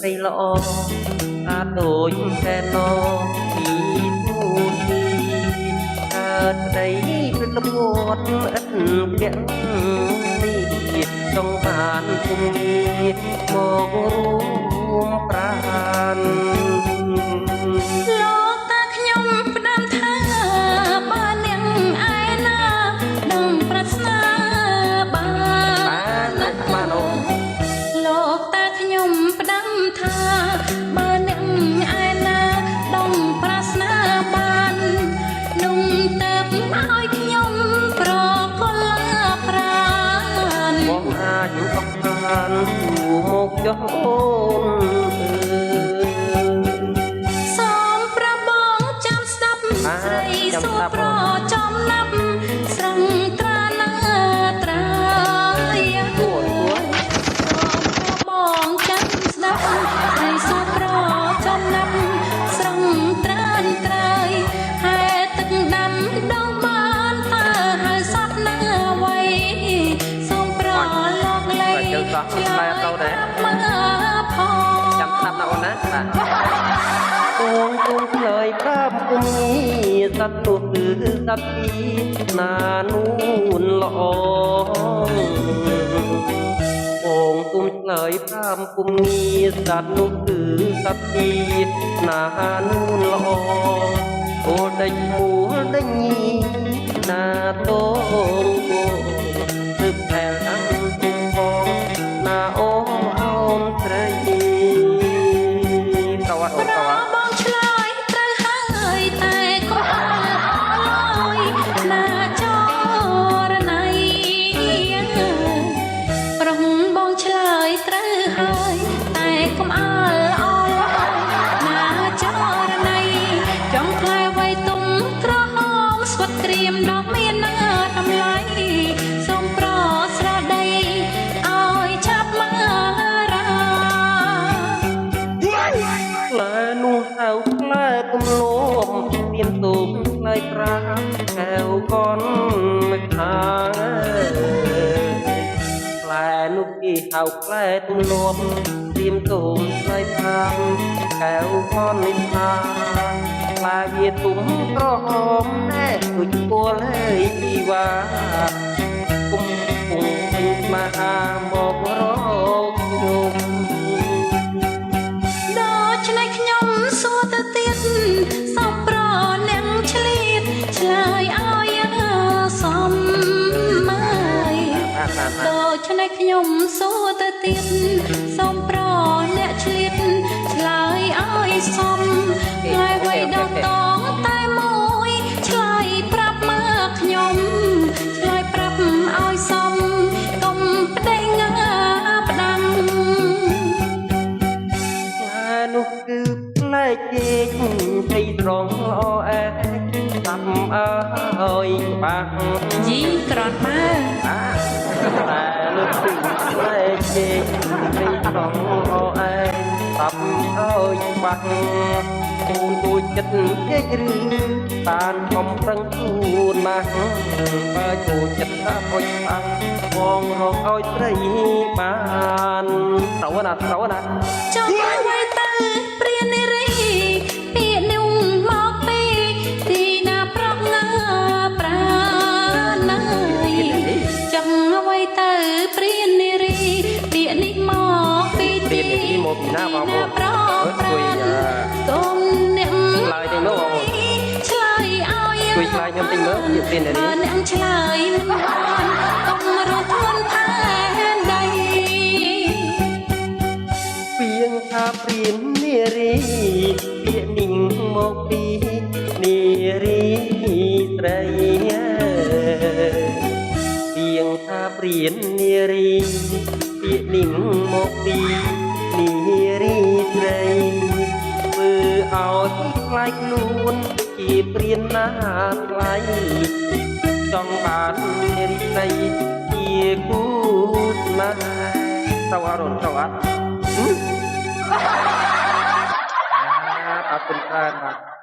រីល្អអាដូចកែណោពីទូទីកើតស្ដីព្រឹកពួតឥតទាំងនេះចង់បានគុំនេះមករួមប្រានលោកតាខ្ញុំផ្ដាំថាបើនាងឯណាដឹងប្រាថ្នាបានលោកតាខ្ញុំផ្ដាំថាបើនាងឯណាដឹងប្រាថ្នាបានนุ่งเติบឲ្យខ្ញុំប្រកលាប្រានបងអាចអបបានគូមកចុះអូនសូមប្របងចាំស្ដាប់ស្រីសួរប្រចំណាប់ស្រងត្រាណាត្រាសូមប្របងចាំស្ដាប់ស្រីសួរប្រចំណាប់ស្រងត្រានត្រាយហេតុទឹកដាំដងបានតើហើយសពណាអ្វីសូមប្រលោកលេឆ្លើយមកផងចាំស្ដាប់ណាអូនណាបាទអូនគុំឆ្លើយប្រាប់គុំសត្វនោះគឺសត្វទីណានួនល្អបងគុំឆ្លើយប្រាប់គុំសត្វនោះគឺសត្វទីណានួនល្អអូដេញមូលដេញញីណាតងគោទើបតែអាំគុំបងណាអូនស្រីតវ៉ាអូនតវ៉ាបងឆ្លើយត្រូវហើយតែកុំអើយណាចរណៃប្រុងបងឆ្លើយត្រូវហើយតែកុំអើណាចរណៃចង់ខ្លែវៃទុំក្រហមស្វិតក្រៀមដកមានណាតម្លៃសូមប្រស្រដីឲ្យឆាប់មករាផ្លែនោះហៅផ្លែគំលោមមានទូកផ្លែប្រាកែវកនមិនខាផ្លែនោះគេហៅផ្លែទំលាប់ទៀមទូកផ្លែប្រាកែវកនមិនខាផ្លែវាទុំក្រហមណែដូចគួលហើយជីវ៉ាគុំពុំពេញមហាមករកខ្ញុំដូច្នេះខ្ញុំសួរទៅទៀតសូមប្រអ្នកឆ្លៀតឆ្លើយឲ្យសមហើយដូច្នេះខ្ញុំសួរទៅទៀតសូមប្រអ្នកឆ្លៀតឆ្លើយឲ្យសមហើយໄວដល់តងតែមួយឆ្លើយប្រាប់មកខ្ញុំឆ្លើយប្រាប់ឲ្យសមកុំប្តេងផ្ដាំនោះគឺផ្លែចេកព្រៃត្រង់ល្អអែតាប់អើយបាក់យីក្រត់មកតែនោះគឺផ្លែចេកព្រៃត្រង់ល្អអែតាប់អើយបាក់គូនទូចចិត្តចេកឬបានកំប្រឹងខ្លួនមកបើចូលចិត្តថាអុយបាក់បងរកឲ្យត្រីបានត្រូវណាចង់ឲ្យໄວទៅព្រានារីពាក្យនោះមកពីទីណាប្រកណាប្រាណើយចង់ឲ្យໄວទៅព្រានារីពាក្យនេះមកពីទីណាប្រកជួយសូមអ្នកឆ្លើយទៅនោះឆ្លើយឲ្យជួយឆ្លើយខ្ញុំតិចមើលពាក្យព្រានារីអ្នកឆ្លើយមិនបានកុំរត់ធន់ផែនដីពីងថាព្រានារីពាក្យនេះមកពីនារីស្រីពីងថាព្រានារីពាក្យនេះមកពីនារីស្រីធ្វើឲ្យខ្លាចខ្លួនជាព្រានណាថ្លៃចង់បាននារីស្រីជាគូស្នេហ៍ត្រូវអត់ត្រូវអត់អរគុណច្រើនបាទ